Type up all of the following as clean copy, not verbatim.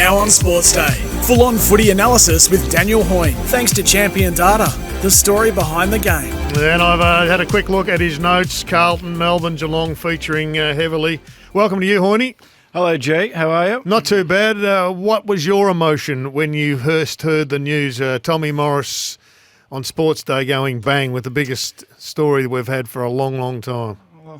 Now on Sports Day, full-on footy analysis with Daniel Hoyne, thanks to Champion Data, the story behind the game. And I've had a quick look at his notes. Carlton, Melbourne, Geelong featuring heavily. Welcome to you, Hoyne. Hello, G. How are you? Not too bad. What was your emotion when you first heard the news? Tommy Morris on Sports Day going bang with the biggest story that we've had for a long, long time.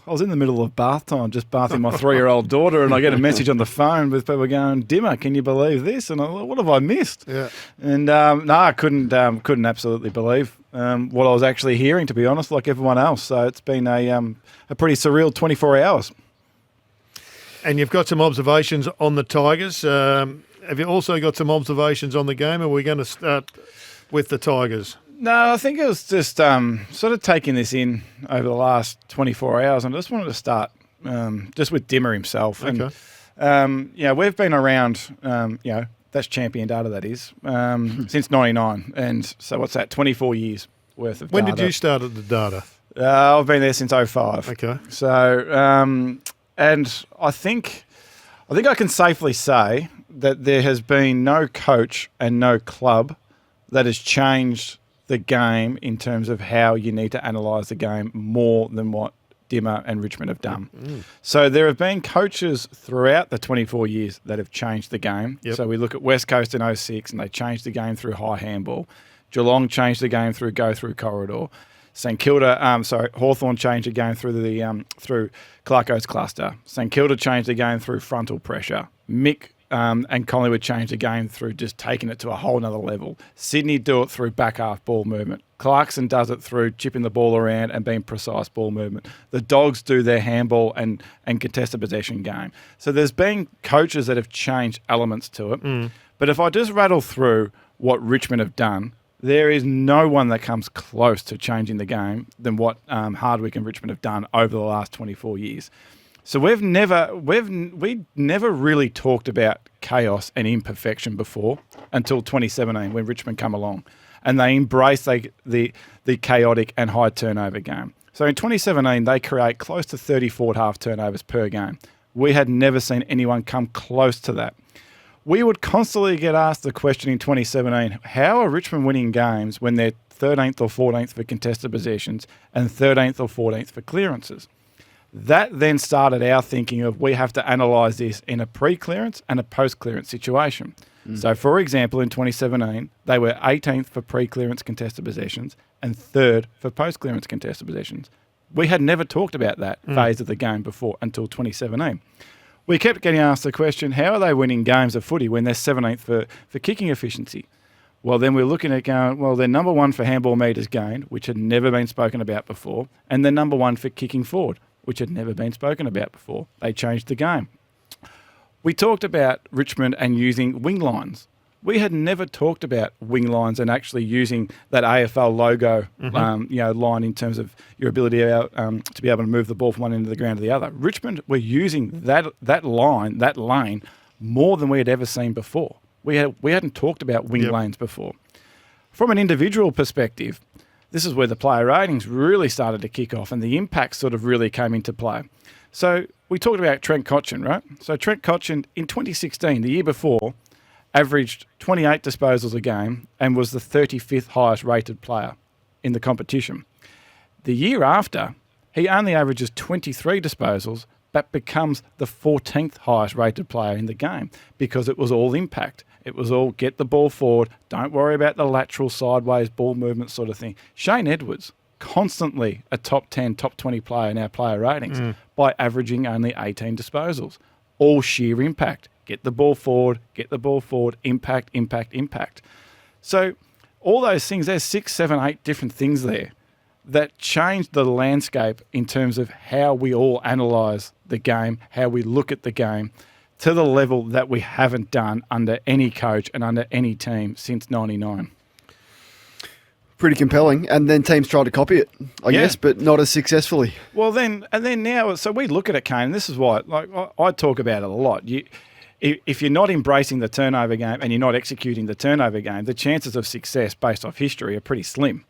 I was in the middle of bath time, just bathing my 3-year-old daughter, and I get a message on the phone with people going, "Dimmer, can you believe this?" And I thought, what have I missed? Yeah. And I couldn't absolutely believe what I was actually hearing, to be honest, like everyone else. So it's been a pretty surreal 24 hours. And you've got some observations on the Tigers. Have you also got some observations on the game? Or are we going to start with the Tigers? No, I think it was just sort of taking this in over the last 24 hours, and I just wanted to start just with Dimmer himself. Okay. And, we've been around, that's Champion Data, that is, since 99. And so what's that, 24 years worth of When data. did you start at the data? I've been there since 05. Okay. So, and I think I can safely say that there has been no coach and no club that has changed the game in terms of how you need to analyse the game more than what Dimmer and Richmond have done. So there have been coaches throughout the 24 years that have changed the game. Yep. So we look at West Coast in 06 and they changed the game through high handball. Geelong changed the game through go through corridor. Hawthorn changed the game through Clarko's cluster. St Kilda changed the game through frontal pressure. Mick and Collingwood changed the game through just taking it to a whole nother level. Sydney do it through back half ball movement. Clarkson does it through chipping the ball around and being precise ball movement. The Dogs do their handball and contested possession game. So there's been coaches that have changed elements to it. But if I just rattle through what Richmond have done, there is no one that comes close to changing the game than what Hardwick and Richmond have done over the last 24 years. So we never really talked about chaos and imperfection before until 2017 when Richmond come along, and they embraced the chaotic and high turnover game. So in 2017 they create close to 30 forward half turnovers per game. We had never seen anyone come close to that. We would constantly get asked the question in 2017, how are Richmond winning games when they're 13th or 14th for contested possessions and 13th or 14th for clearances? That then started our thinking of we have to analyse this in a pre-clearance and a post-clearance situation. So, for example, in 2017, they were 18th for pre-clearance contested possessions and 3rd for post-clearance contested possessions. We had never talked about that phase of the game before until 2017. We kept getting asked the question, how are they winning games of footy when they're 17th for kicking efficiency? Well, then we're looking at going, well, they're number 1 for handball metres gained, which had never been spoken about before, and they're number 1 for kicking forward, which had never been spoken about before. They changed the game. We talked about Richmond and using wing lines. We had never talked about wing lines and actually using that AFL logo, line in terms of your ability to be able to move the ball from one end of the ground to the other. Richmond were using that lane, more than we had ever seen before. We hadn't talked about wing lanes before. From an individual perspective, this is where the player ratings really started to kick off and the impact sort of really came into play. So we talked about Trent Cotchin, right? So Trent Cotchin in 2016, the year before, averaged 28 disposals a game and was the 35th highest rated player in the competition. The year after, he only averages 23 disposals but becomes the 14th highest rated player in the game because it was all impact. It was all get the ball forward, don't worry about the lateral, sideways, ball movement sort of thing. Shane Edwards, constantly a top 10, top 20 player in our player ratings by averaging only 18 disposals. All sheer impact. Get the ball forward, impact, impact, impact. So all those things, there's 6, 7, 8 different things there that changed the landscape in terms of how we all analyse the game, how we look at the game, to the level that we haven't done under any coach and under any team since 99. Pretty compelling. And then teams tried to copy it, I guess, but not as successfully. Well, then now, so we look at it, Kane, and this is why, like I talk about it a lot. If you're not embracing the turnover game and you're not executing the turnover game, the chances of success based off history are pretty slim.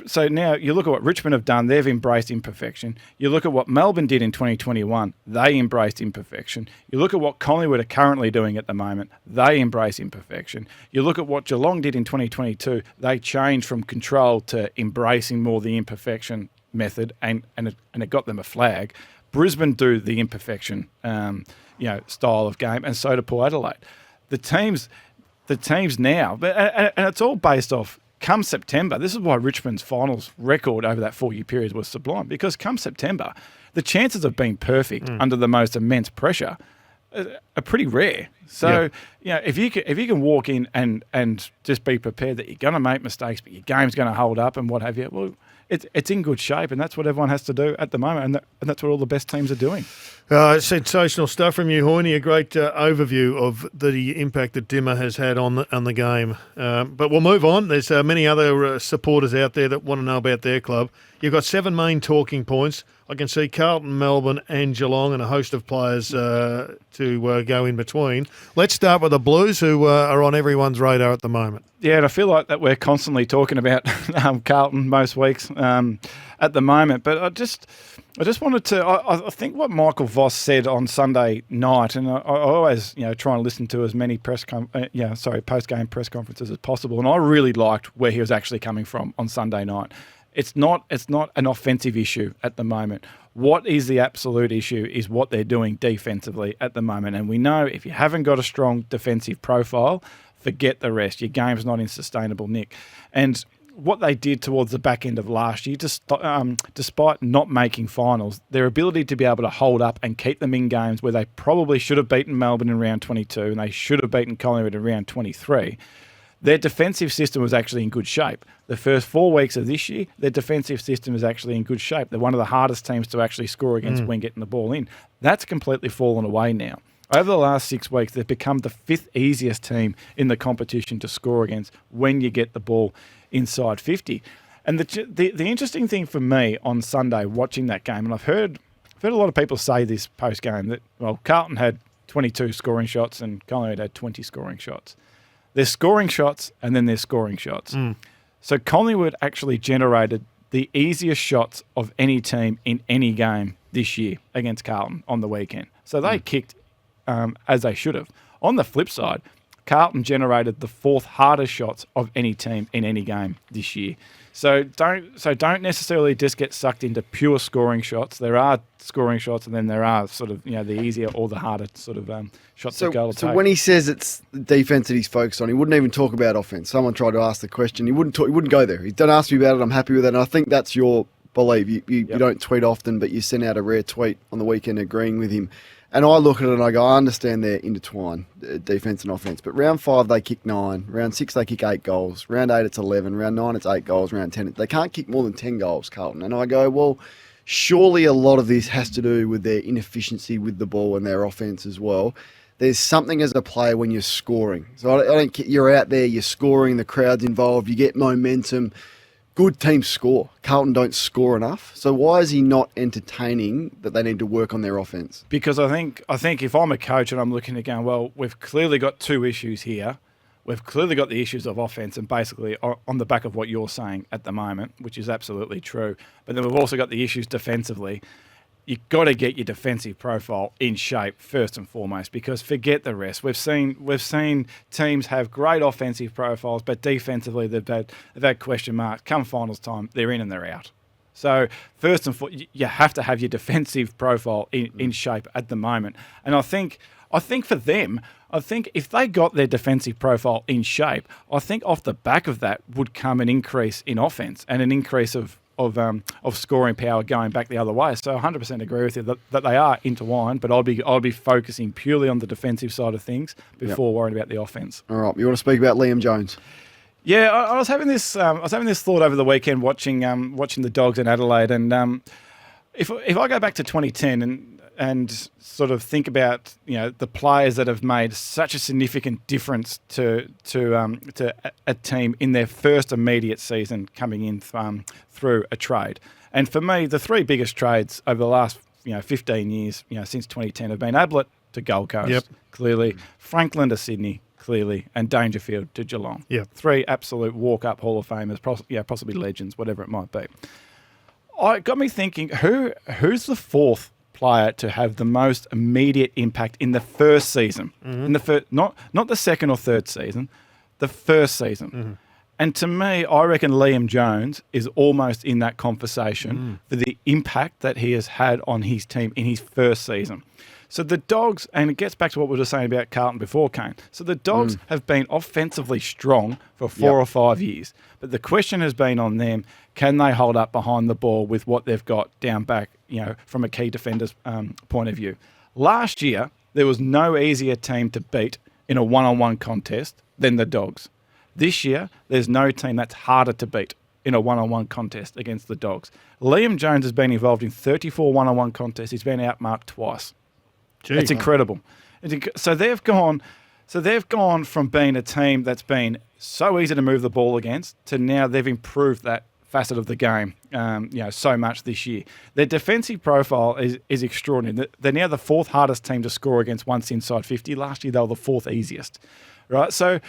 So now you look at what Richmond have done. They've embraced imperfection. You look at what Melbourne did in 2021. They embraced imperfection. You look at what Collingwood are currently doing at the moment. They embrace imperfection. You look at what Geelong did in 2022. They changed from control to embracing more the imperfection method, and it got them a flag. Brisbane do the imperfection style of game, and so do Port Adelaide. The teams now, and it's all based off come September. This is why Richmond's finals record over that 4-year period was sublime, because come September, the chances of being perfect under the most immense pressure are pretty rare. So, if you can walk in and just be prepared that you're going to make mistakes, but your game's going to hold up and what have you, well, it's in good shape, and that's what everyone has to do at the moment, and that's what all the best teams are doing. Sensational stuff from you, Hoyne. A great overview of the impact that Dimmer has had on the game. But we'll move on. There's many other supporters out there that want to know about their club. You've got 7 main talking points. I can see Carlton, Melbourne and Geelong and a host of players to go in between. Let's start with the Blues, who are on everyone's radar at the moment. Yeah, and I feel like that we're constantly talking about Carlton most weeks at the moment. But I just wanted to. I think what Michael Voss said on Sunday night, and I always try and listen to as many post-game press conferences as possible. And I really liked where he was actually coming from on Sunday night. It's not an offensive issue at the moment. What is the absolute issue is what they're doing defensively at the moment. And we know if you haven't got a strong defensive profile, forget the rest. Your game's not in sustainable nick. And what they did towards the back end of last year, despite not making finals, their ability to be able to hold up and keep them in games where they probably should have beaten Melbourne in round 22 and they should have beaten Collingwood in round 23, their defensive system was actually in good shape. The first 4 weeks of this year, their defensive system is actually in good shape. They're one of the hardest teams to actually score against when getting the ball in. That's completely fallen away now. Over the last 6 weeks, they've become the 5th easiest team in the competition to score against when you get the ball inside 50. And the interesting thing for me on Sunday watching that game, and I've heard a lot of people say this post-game, that, well, Carlton had 22 scoring shots and Collingwood had 20 scoring shots. There's scoring shots and then there's scoring shots. So Collingwood actually generated the easiest shots of any team in any game this year against Carlton on the weekend. So they kicked as they should have. On the flip side, Carlton generated the 4th hardest shots of any team in any game this year. So don't necessarily just get sucked into pure scoring shots. There are scoring shots, and then there are sort of the easier or the harder sort of shots that go to take. So when he says it's the defense that he's focused on, he wouldn't even talk about offense. Someone tried to ask the question, he wouldn't go there. He don't ask me about it. I'm happy with it, and I think that's your belief. You don't tweet often, but you sent out a rare tweet on the weekend agreeing with him. And I look at it and I go, I understand they're intertwined, defence and offence. But round 5, they kick 9. Round 6, they kick 8 goals. Round 8, it's 11. Round 9, it's 8 goals. Round 10, they can't kick more than 10 goals, Carlton. And I go, well, surely a lot of this has to do with their inefficiency with the ball and their offence as well. There's something as a player when you're scoring. So I don't care, you're out there, you're scoring, the crowd's involved, you get momentum. Good teams score. Carlton don't score enough. So why is he not entertaining that they need to work on their offense? Because I think if I'm a coach and I'm looking at going, well, we've clearly got 2 issues here. We've clearly got the issues of offense and basically on the back of what you're saying at the moment, which is absolutely true. But then we've also got the issues defensively. You've got to get your defensive profile in shape first and foremost, because forget the rest. We've seen teams have great offensive profiles, but defensively they've had question marks. Come finals time, they're in and they're out. So first and foremost, you have to have your defensive profile in shape at the moment. And I think for them, if they got their defensive profile in shape, I think off the back of that would come an increase in offense and an increase of scoring power going back the other way. So 100% agree with you that they are intertwined, but I'll be focusing purely on the defensive side of things before worrying about the offense. All right, you want to speak about Liam Jones? Yeah, I was having this thought over the weekend watching the Dogs in Adelaide, and if I go back to 2010 and sort of think about the players that have made such a significant difference to a team in their first immediate season coming in through a trade. And for me, the 3 biggest trades over the last 15 years, since 2010, have been Ablett to Gold Coast, clearly, Franklin to Sydney, clearly, and Dangerfield to Geelong. Yep. 3 absolute walk-up Hall of Famers, possibly legends, whatever it might be. It got me thinking, who's the fourth player to have the most immediate impact in the first season? In the not the second or third season, the first season. And to me, I reckon Liam Jones is almost in that conversation for the impact that he has had on his team in his first season. So the Dogs, and it gets back to what we were just saying about Carlton before, Kane. So the Dogs have been offensively strong for 4 or 5 years. But the question has been on them, can they hold up behind the ball with what they've got down back, from a key defender's point of view? Last year, there was no easier team to beat in a one-on-one contest than the Dogs. This year, there's no team that's harder to beat in a one-on-one contest against the Dogs. Liam Jones has been involved in 34 one-on-one contests. He's been outmarked twice. Gee. It's incredible. So they've gone from being a team that's been so easy to move the ball against to now they've improved that facet of the game, so much this year. Their defensive profile is extraordinary. They're now the 4th hardest team to score against once inside 50. Last year, they were the 4th easiest, right? So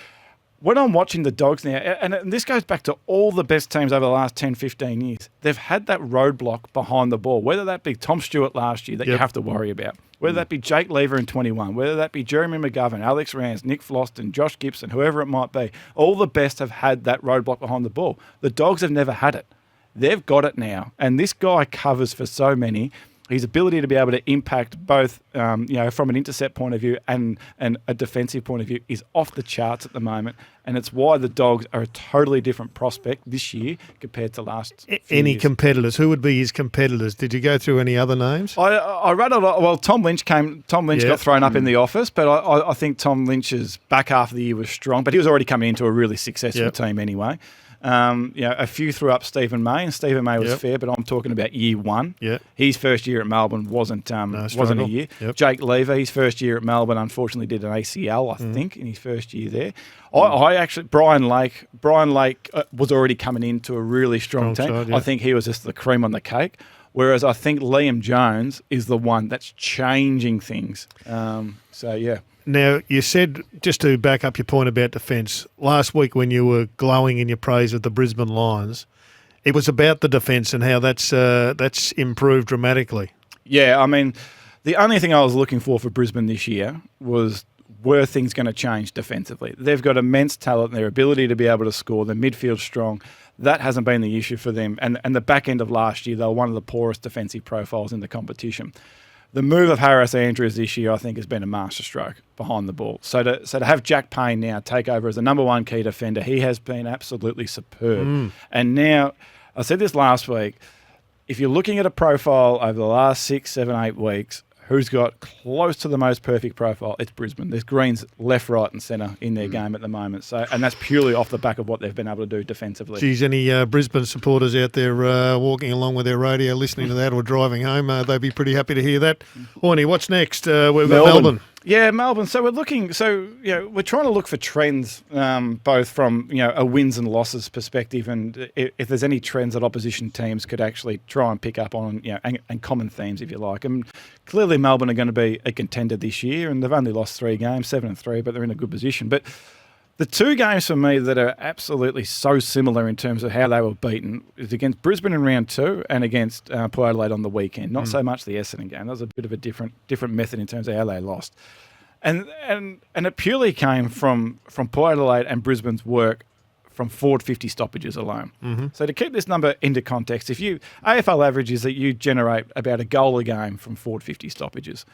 when I'm watching the Dogs now, and this goes back to all the best teams over the last 10, 15 years, they've had that roadblock behind the ball, whether that be Tom Stewart last year that you have to worry about, whether that be Jake Lever in 21, whether that be Jeremy McGovern, Alex Rance, Nick Floston, Josh Gibson, whoever it might be, all the best have had that roadblock behind the ball. The Dogs have never had it. They've got it now. And this guy covers for so many. His ability to be able to impact both, from an intercept point of view and a defensive point of view is off the charts at the moment. And it's why the Dogs are a totally different prospect this year compared to last Any years. competitors? Who would be his competitors? Did you go through any other names? I read a lot. Well, Tom Lynch got thrown up in the office, but I think Tom Lynch's back half of the year was strong, but he was already coming into a really successful team anyway. A few threw up Stephen May, and Stephen May was fair, but I'm talking about year 1. Yeah. His first year at Melbourne wasn't a year. Yep. Jake Lever, his first year at Melbourne, unfortunately did an ACL, I think, in his first year there. Brian Lake was already coming into a really strong team. Side, yeah. I think he was just the cream on the cake. Whereas I think Liam Jones is the one that's changing things. Now, you said, just to back up your point about defence, last week when you were glowing in your praise of the Brisbane Lions, it was about the defence and how that's improved dramatically. Yeah, I mean, the only thing I was looking for Brisbane this year was, were things going to change defensively? They've got immense talent, their ability to be able to score, their midfield strong. That hasn't been the issue for them. And the back end of last year, they were one of the poorest defensive profiles in the competition. The move of Harris Andrews this year, I think, has been a masterstroke behind the ball. So to have Jack Payne now take over as the number 1 key defender, he has been absolutely superb. And now, I said this last week, if you're looking at a profile over the last 6, 7, 8 weeks, who's got close to the most perfect profile, it's Brisbane. There's Greens left, right and centre in their game at the moment. And that's purely off the back of what they've been able to do defensively. Geez, any Brisbane supporters out there walking along with their radio, listening to that or driving home, they'd be pretty happy to hear that. Horny, what's next? We've got Melbourne. Yeah, Melbourne. So we're looking. We're trying to look for trends, both from a wins and losses perspective, and if there's any trends that opposition teams could actually try and pick up on, and common themes, if you like. And clearly, Melbourne are going to be a contender this year, and they've only lost 3 games, 7-3, but they're in a good position. But the 2 games for me that are absolutely so similar in terms of how they were beaten is against Brisbane in round 2 and against Port Adelaide on the weekend. Not so much the Essendon game. That was a bit of a different method in terms of how they lost. And it purely came from Port Adelaide and Brisbane's work from forward 50 stoppages alone. So to keep this number into context, AFL average is that you generate about a goal a game from forward 50 stoppages.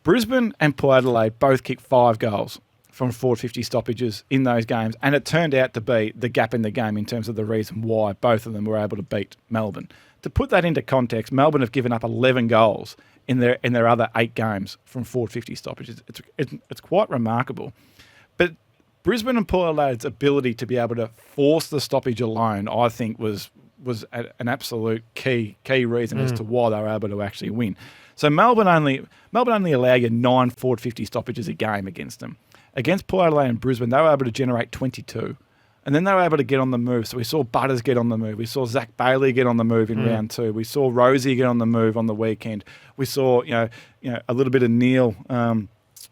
Brisbane and Port Adelaide both kicked 5 goals from forward 50 stoppages in those games, and it turned out to be the gap in the game in terms of the reason why both of them were able to beat Melbourne. To put that into context, Melbourne have given up 11 goals in their other 8 games from forward 50 stoppages. It's quite remarkable. But Brisbane and Port Adelaide's ability to be able to force the stoppage alone, I think, was an absolute key reason as to why they were able to actually win. So Melbourne only allow you 9 forward 50 stoppages a game against them. Against Port Adelaide and Brisbane, they were able to generate 22. And then they were able to get on the move. So we saw Butters get on the move. We saw Zach Bailey get on the move in round 2. We saw Rosie get on the move on the weekend. We saw, a little bit of Neil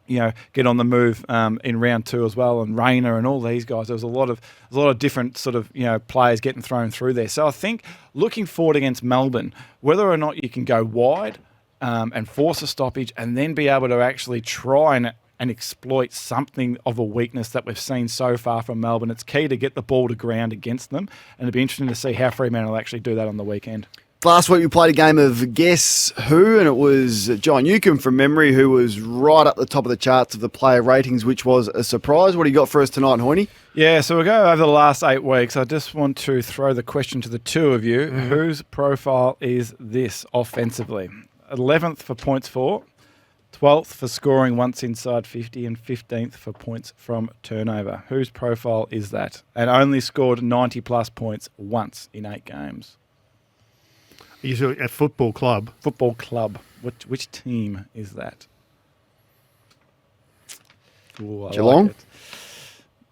get on the move in round 2 as well, and Rayner and all these guys. There was a lot of different sort of players getting thrown through there. So I think looking forward against Melbourne, whether or not you can go wide and force a stoppage, and then be able to actually try and exploit something of a weakness that we've seen so far from Melbourne. It's key to get the ball to ground against them, and it'd be interesting to see how Fremantle will actually do that on the weekend. Last week we played a game of Guess Who, and it was John Newcomb from memory who was right up the top of the charts of the player ratings, which was a surprise. What do you got for us tonight, Hoyne? Yeah, so we'll go over the last 8 weeks. I just want to throw the question to the two of you. Whose profile is this offensively? 11th for points for, 12th for scoring once inside 50, and 15th for points from turnover. Whose profile is that? And only scored 90-plus points once in 8 games. You're a football club. Football club. Which team is that? Ooh, I Geelong? like it.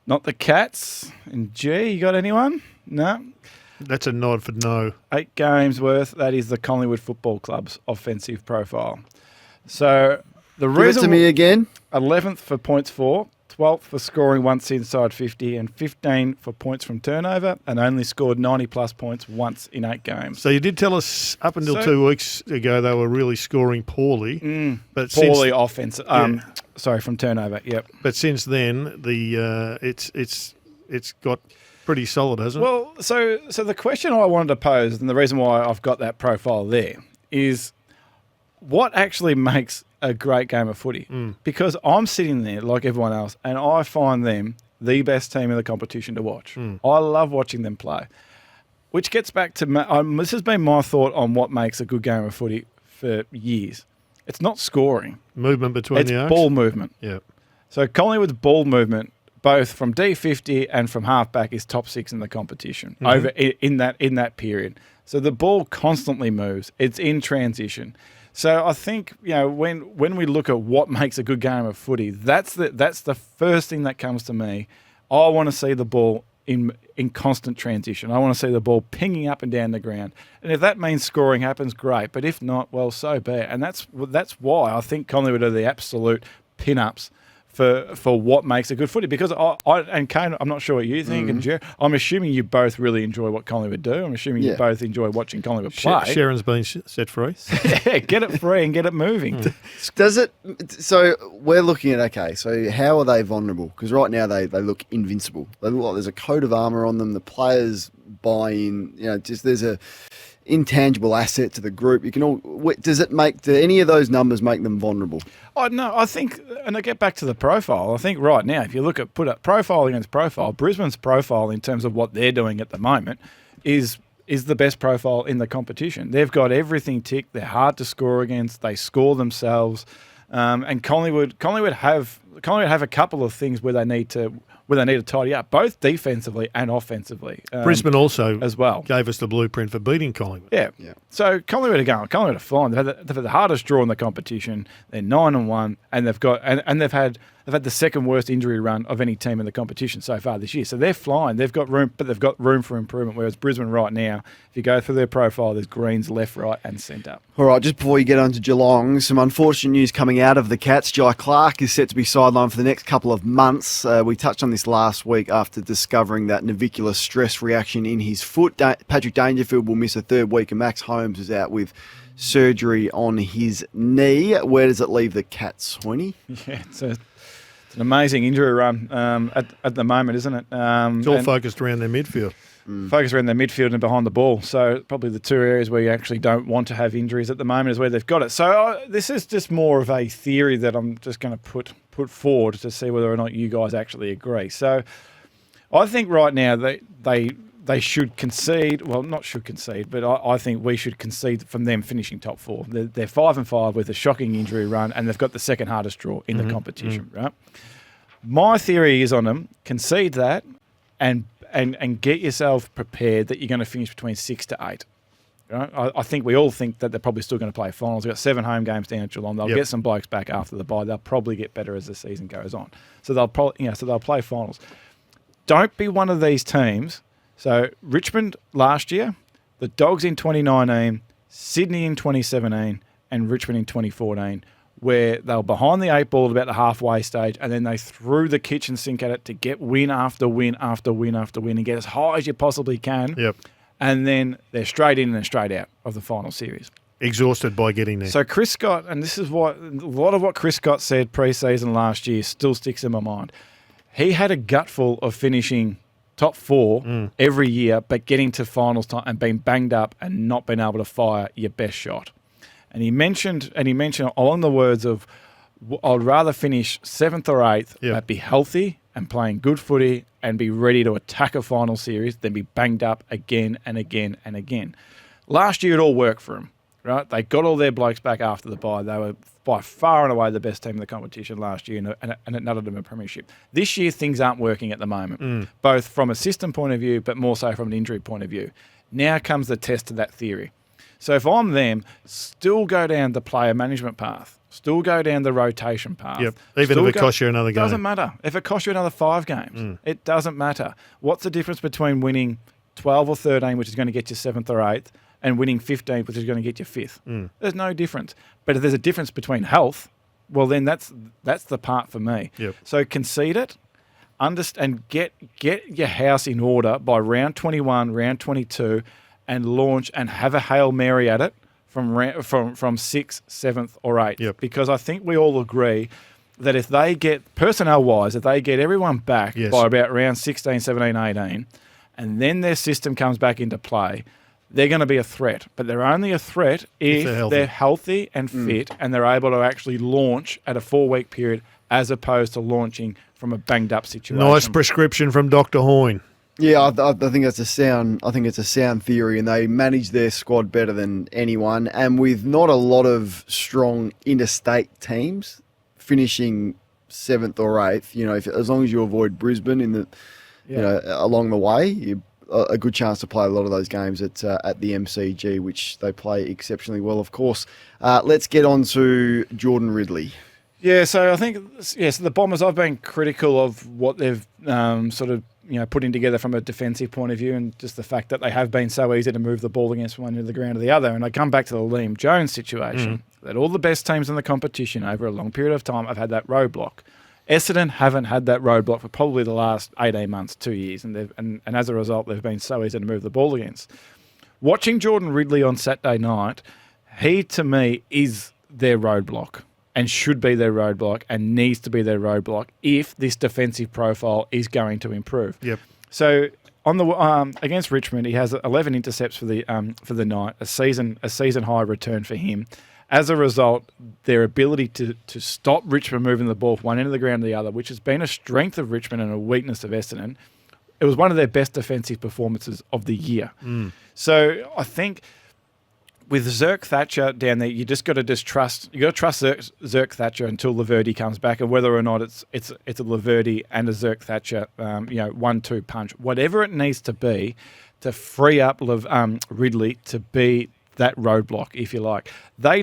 Not the Cats. And G, you got anyone? No? That's a nod for no. 8 games worth. That is the Collingwood Football Club's offensive profile. So the Give it reason to me again. 11th for points for, 12th for scoring once inside 50, and 15 for points from turnover, and only scored 90-plus points once in 8 games. So you did tell us up until 2 weeks ago they were really scoring poorly. But Poorly since, offense. Sorry, from turnover. Yep. But since then, it's got pretty solid, hasn't it? Well, so the question I wanted to pose, and the reason why I've got that profile there, is what actually makes a great game of footy? Because I'm sitting there like everyone else, and I find them the best team in the competition to watch. I love watching them play, which gets back to this has been my thought on what makes a good game of footy for years. It's not scoring. Movement between It's the arcs. ball movement. Yeah. So Collingwood's ball movement, both from D50 and from halfback, is top 6 in the competition over in that period. So the ball constantly moves. It's in transition. So I think when we look at what makes a good game of footy, that's the first thing that comes to me. I want to see the ball in constant transition. I want to see the ball pinging up and down the ground. And if that means scoring happens, great. But if not, well, so be it. And that's why I think Collingwood are the absolute pin-ups for what makes a good footy. Because and Kane, I'm not sure what you think, and Jerry, I'm assuming you both really enjoy what Collingwood do. I'm assuming you both enjoy watching Collingwood play. Sharon's been set free. Yeah, get it free and get it moving. Does it? So we're looking at, okay, so how are they vulnerable? Because right now they look invincible. They look like there's a coat of armour on them. The players buy in. Just there's a intangible asset to the group. You can all. Do any of those numbers make them vulnerable? Oh no, I think, and I get back to the profile. I think right now, if you put up profile against profile, Brisbane's profile in terms of what they're doing at the moment is the best profile in the competition. They've got everything ticked. They're hard to score against. They score themselves, and Collingwood have a couple of things where they need to tidy up, both defensively and offensively. Brisbane also as well gave us the blueprint for beating Collingwood. Yeah. So Collingwood are fine. They've had the hardest draw in the competition. They're 9-1, and they've had the second worst injury run of any team in the competition so far this year. So they're flying. They've got room, but they've got room for improvement. Whereas Brisbane right now, if you go through their profile, there's greens left, right, and centre. All right, just before you get on to Geelong, some unfortunate news coming out of the Cats. Jai Clark is set to be sidelined for the next couple of months. We touched on this last week after discovering that navicular stress reaction in his foot. Patrick Dangerfield will miss a third week, and Max Holmes is out with surgery on his knee. Where does it leave the Cats, Hoyne? Yeah, it's an amazing injury run at the moment, isn't it? It's all focused around their midfield. Focused around their midfield and behind the ball. So probably the two areas where you actually don't want to have injuries at the moment is where they've got it. So this is just more of a theory that I'm just going to put forward to see whether or not you guys actually agree. So I think right now they should concede. Well, not should concede, but I think we should concede from them finishing top 4. They're 5-5 with a shocking injury run, and they've got the second hardest draw in the competition, right? My theory is on them, concede that and get yourself prepared that you're going to finish between 6 to 8. Right? I think we all think that they're probably still going to play finals. They've got 7 home games down at Geelong. They'll get some blokes back after the bye. They'll probably get better as the season goes on. So they'll play finals. Don't be one of these teams. So Richmond last year, the Dogs in 2019, Sydney in 2017, and Richmond in 2014 where they were behind the 8 ball at about the halfway stage, and then they threw the kitchen sink at it to get win after win after win after win and get as high as you possibly can. Yep. And then they're straight in and straight out of the final series. Exhausted by getting there. So Chris Scott, and this is what a lot of what Chris Scott said pre-season last year still sticks in my mind. He had a gutful of finishing top 4 every year, but getting to finals time and being banged up and not being able to fire your best shot. And he mentioned along the words of, I'd rather finish 7th or 8th, but be healthy and playing good footy and be ready to attack a final series than be banged up again and again and again. Last year, it all worked for him, right? They got all their blokes back after the bye. They were by far and away the best team in the competition last year, and it nutted them a premiership. This year, things aren't working at the moment, both from a system point of view, but more so from an injury point of view. Now comes the test of that theory. So if I'm them, still go down the player management path, still go down the rotation path. Yep. Even if it costs you another game. Doesn't matter. If it costs you another 5 games, it doesn't matter. What's the difference between winning 12 or 13, which is going to get you 7th or 8th, and winning 15, which is going to get you 5th? There's no difference. But if there's a difference between health, well, then that's the part for me. Yep. So concede it, and get your house in order by round 21, round 22, and launch and have a Hail Mary at it from 6th, 7th or 8th. Yep. Because I think we all agree that if they get, personnel-wise, if they get everyone back by about round 16, 17, 18, and then their system comes back into play, they're going to be a threat. But they're only a threat if they're healthy and fit and they're able to actually launch at a 4-week period as opposed to launching from a banged-up situation. Nice prescription from Dr. Hoyne. Yeah, I think that's a sound. I think it's a sound theory, and they manage their squad better than anyone. And with not a lot of strong interstate teams finishing 7th or 8th, as long as you avoid Brisbane along the way, you're a good chance to play a lot of those games at the MCG, which they play exceptionally well, of course. Let's get on to Jordan Ridley. Yeah, so I think so the Bombers, I've been critical of what they've putting together from a defensive point of view, and just the fact that they have been so easy to move the ball against one end of the ground or the other. And I come back to the Liam Jones situation, that all the best teams in the competition over a long period of time have had that roadblock. Essendon haven't had that roadblock for probably the last 18 months, 2 years, and as a result, they've been so easy to move the ball against. Watching Jordan Ridley on Saturday night, he, to me, is their roadblock and should be their roadblock and needs to be their roadblock if this defensive profile is going to improve. Yep. So on the against Richmond, he has 11 intercepts for the night, a season high return for him. As a result, their ability to stop Richmond moving the ball from one end of the ground to the other, which has been a strength of Richmond and a weakness of Essendon, it was one of their best defensive performances of the year. So I think with Zerk Thatcher down there, you just got to trust. You got to trust Zerk Thatcher until Laverty comes back, and whether or not it's a Laverty and a Zerk Thatcher, 1-2 punch, whatever it needs to be to free up Ridley to be that roadblock, if you like. They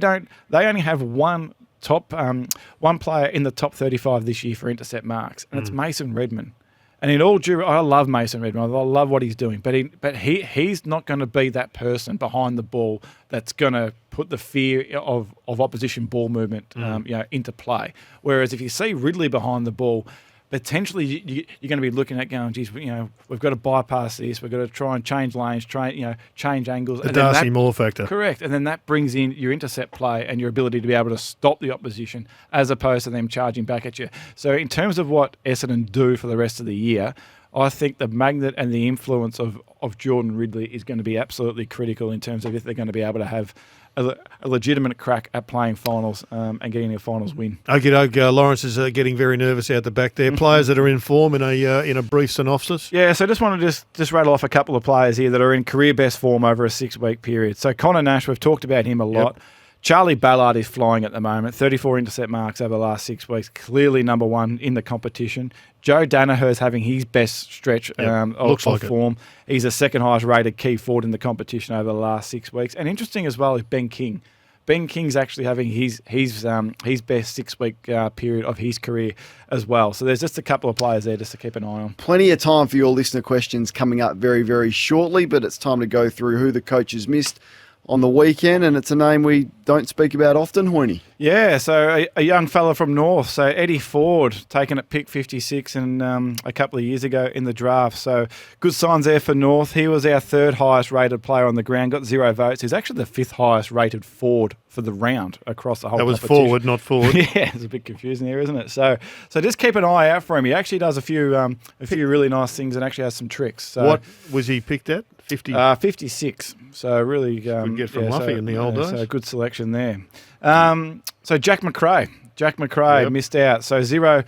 only have one player in the top 35 this year for intercept marks, and it's Mason Redman. And in all due, I love Mason Redman. I love what he's doing, but he's not going to be that person behind the ball that's going to put the fear of opposition ball movement into play. Whereas if you see Ridley behind the ball, potentially you're going to be looking at going, geez, we've got to bypass this. We've got to try and change lanes, change angles. The Darcy Moore factor. Correct. And then that brings in your intercept play and your ability to be able to stop the opposition as opposed to them charging back at you. So in terms of what Essendon do for the rest of the year, I think the magnet and the influence of Jordan Ridley is going to be absolutely critical in terms of if they're going to be able to have a legitimate crack at playing finals and getting a finals win. Lawrence is getting very nervous out the back there. Players that are in form in a brief synopsis. Yeah, so I just want to just rattle off a couple of players here that are in career best form over a 6-week period. So Connor Nash, we've talked about him a lot. Yep. Charlie Ballard is flying at the moment, 34 intercept marks over the last 6 weeks, clearly number one in the competition. Joe Danaher's having his best stretch of form. He's the second highest rated key forward in the competition over the last 6 weeks. And interesting as well is Ben King. Ben King's actually having his best 6-week period of his career as well. So there's just a couple of players there just to keep an eye on. Plenty of time for your listener questions coming up very, very shortly, but it's time to go through who the coaches missed on the weekend, and it's a name we don't speak about often, Hoyne. Yeah, so a young fella from North. So Eddie Ford, taken at pick 56 a couple of years ago in the draft. So good signs there for North. He was our third highest rated player on the ground, got 0 votes. He's actually the fifth highest rated forward for the round across the whole That was competition. forward, not forward. Yeah, it's a bit confusing here, isn't it? So just keep an eye out for him. He actually does a few really nice things and actually has some tricks. So, What was he picked at? 50. 56. So really Good get from Luffy in the old days. So good selection there. So Jack McRae missed out. So zero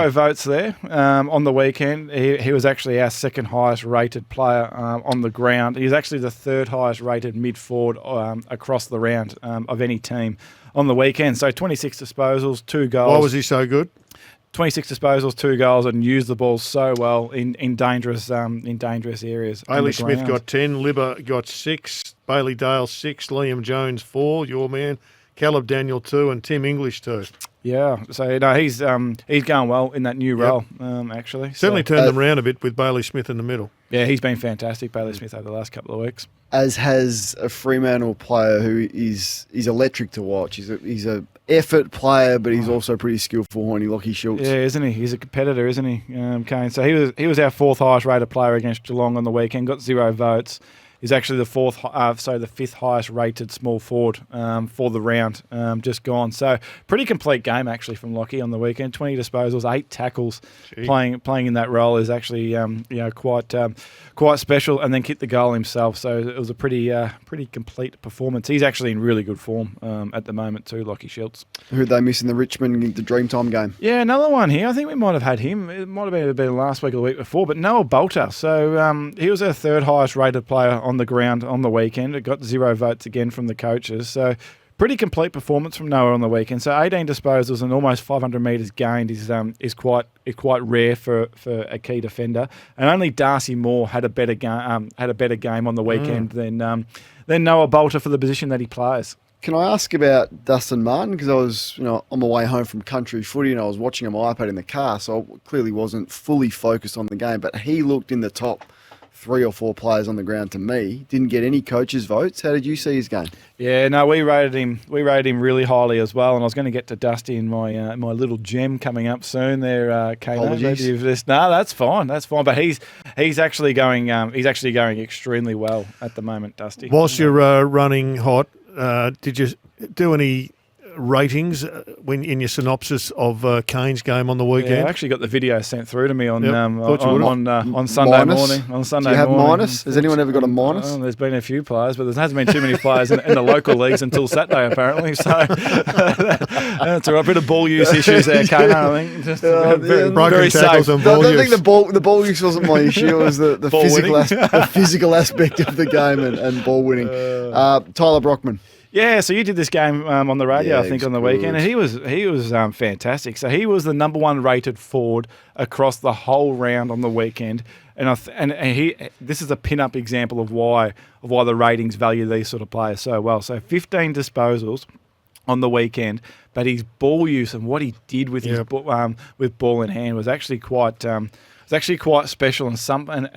votes there on the weekend. He was actually our second highest rated player on the ground. He's actually the third highest rated mid forward across the round of any team on the weekend. So 26 disposals, 2 goals. Why was he so good? 26 disposals, 2 goals, and used the ball so well in dangerous areas. on Bailey the Smith ground. got 10, Libba got 6, Bailey Dale 6, Liam Jones 4, your man, Caleb Daniel 2, and Tim English 2. Yeah, so no, he's going well in that new role. Actually, Certainly So, turned them around a bit with Bailey Smith in the middle. yeah, he's been fantastic, Bailey Smith, over the last couple of weeks. As has a Fremantle player who is electric to watch. He's a effort player, but he's also pretty skillful, Hoyne, Lockie Schultz. Yeah, isn't he? He's a competitor, isn't he, Kane? So he was our fourth highest rated player against Geelong on the weekend. Got 0 votes. He's actually the fifth highest rated small forward for the round, just gone. So pretty complete game actually from Lockie on the weekend. 20 disposals, 8 tackles. Gee. Playing in that role is actually quite special, and then kicked the goal himself. So it was a pretty complete performance. He's actually in really good form at the moment too, Lockie Schultz. Who they miss in the Richmond, the Dreamtime game? Yeah, another one here. I think we might have had him. It might have been last week or the week before, but Noah Bolter. So he was our third highest rated player on the ground on the weekend. It got 0 votes again from the coaches. So pretty complete performance from Noah on the weekend. So 18 disposals and almost 500 metres gained is quite rare for a key defender. And only Darcy Moore had a better game on the weekend than Noah Bolter for the position that he plays. Can I ask about Dustin Martin? Because I was, on my way home from country footy and I was watching on my iPad in the car, so I clearly wasn't fully focused on the game. But he looked in the top 3 or 4 players on the ground to me. Didn't get any coaches' votes. How did you see his game? Yeah, no, we rated him really highly as well. And I was going to get to Dusty in my little gem coming up soon. There, Kano. Apologies. No, that's fine. But he's actually going extremely well at the moment, Dusty. Whilst you're running hot, did you do any ratings when in your synopsis of Kane's game on the Yeah, weekend? I actually got the video sent through to me on Thought you would've. on Sunday Minus? morning. On Sunday Do you have morning. minus? Has anyone ever got a minus? There's been a few players, but there hasn't been too many players in the local leagues until Saturday, apparently. So that's a bit of ball use issues there, Kano. I think just very Broken tackles safe. and No, I ball don't use. think the ball use wasn't my issue. It was the Ball physical aspect of the game and ball winning. Tyler Brockman. Yeah, so you did this game on the radio, Yeah, I think, he on the was weekend, and he was fantastic. So he was the number 1 rated forward across the whole round on the weekend, and this is a pin-up example of why the ratings value these sort of players so well. So 15 disposals on the weekend, but his ball use and what he did with his with ball in hand was actually quite. It's actually quite special, and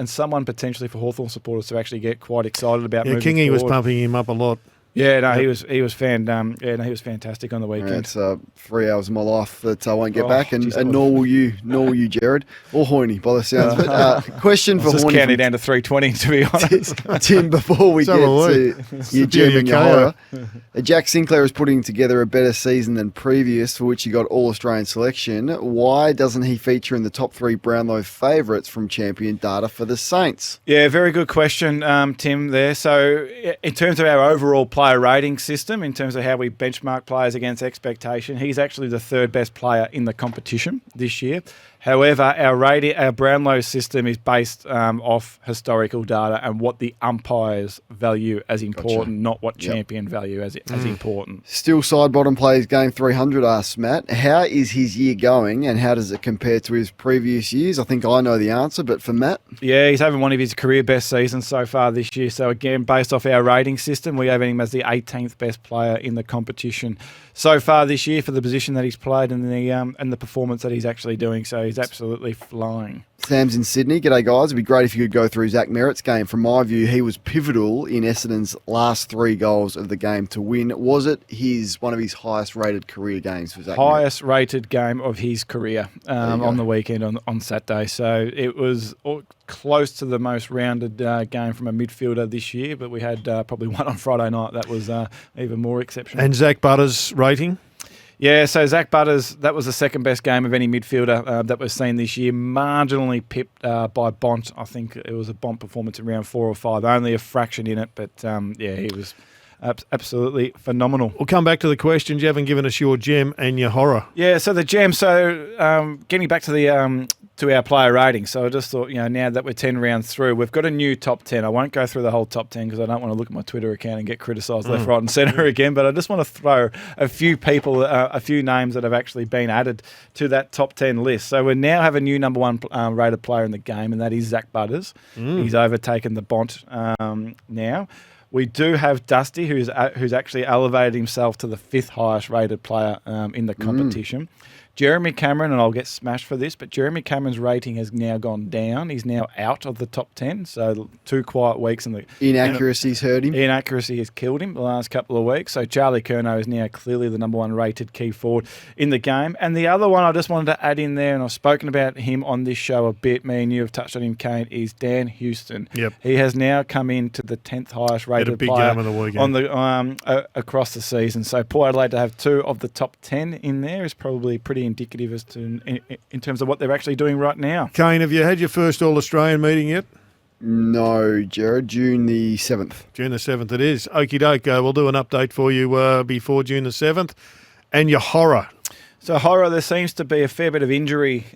someone potentially for Hawthorn supporters to actually get quite excited about. Yeah, moving Kingy was forward. pumping him up a lot. Yeah, no, he was he was fantastic on the weekend. It's 3 hours of my life that I won't get Oh, back, and geez, nor will you, Jared, or Hoyne, by the sounds of it. Question I for was just Hoyne. counting down to 320, to be honest. Tim, before we So get are we. to It's your the beauty gem and of your KO. horror, Jack Sinclair is putting together a better season than previous, for which he got All-Australian selection. Why doesn't he feature in the top 3 Brownlow favourites from champion data for the Saints? Yeah, very good question, Tim, there. So in terms of our overall player rating system, in terms of how we benchmark players against expectation, he's actually the 3rd best player in the competition this year. However, our Brownlow system is based off historical data and what the umpires value as important, not what champion value as important. Still side bottom plays game 300, asks Matt. How is his year going, and how does it compare to his previous years? I think I know the answer, but for Matt? Yeah, he's having one of his career best seasons so far this year. So again, based off our rating system, we have him as the 18th best player in the competition so far this year for the position that he's played and the performance that he's actually doing. So he's absolutely flying. Sam's in Sydney. G'day, guys. It'd be great if you could go through Zach Merritt's game. From my view, he was pivotal in Essendon's last 3 goals of the game to win. Was it one of his highest-rated career games for Zach Merritt? Highest-rated game of his career on the weekend on Saturday. So it was close to the most rounded game from a midfielder this year, but we had probably one on Friday night that was even more exceptional. And Zach Butters' rating? Yeah, so Zach Butters, that was the second best game of any midfielder that we've seen this year. Marginally pipped by Bont. I think it was a Bont performance in round 4 or 5. Only a fraction in it, but he was absolutely phenomenal. We'll come back to the questions. You haven't given us your gem and your horror. Yeah, so the gem. So getting back to the to our player rating. So I just thought, now that we're 10 rounds through, we've got a new top 10. I won't go through the whole top 10 because I don't want to look at my Twitter account and get criticised left, right and centre again. But I just want to throw a few people, a few names that have actually been added to that top 10 list. So we now have a new number 1 rated player in the game, and that is Zach Butters. He's overtaken the Bont now. We do have Dusty, who's actually elevated himself to the 5th highest rated player in the competition. Jeremy Cameron, and I'll get smashed for this, but Jeremy Cameron's rating has now gone down. He's now out of the top 10, so 2 quiet weeks. Inaccuracies hurt him. Inaccuracy has killed him the last couple of weeks. So Charlie Curnow is now clearly the number 1 rated key forward in the game. And the other one I just wanted to add in there, and I've spoken about him on this show a bit, me and you have touched on him, Kane, is Dan Houston. Yep. He has now come into the 10th highest rated big player game of the weekend. on the across the season. So Port Adelaide to have 2 of the top 10 in there is probably pretty indicative as to in terms of what they're actually doing right now. Kane, have you had your first All-Australian meeting yet? No, Jared. June the 7th. June the 7th it is. Okie doke. We'll do an update for you before June the 7th. And your horror. So horror, there seems to be a fair bit of injury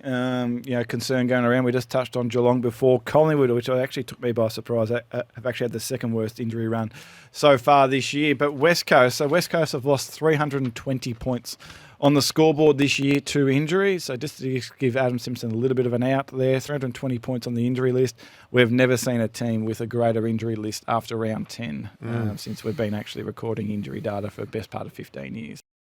concern going around. We just touched on Geelong before. Collingwood, which actually took me by surprise, have actually had the second worst injury run so far this year. But West Coast have lost 320 points on the scoreboard this year to injury. So just to give Adam Simpson a little bit of an out there, 320 points on the injury list. We've never seen a team with a greater injury list after round 10 since we've been actually recording injury data for the best part of 15 years.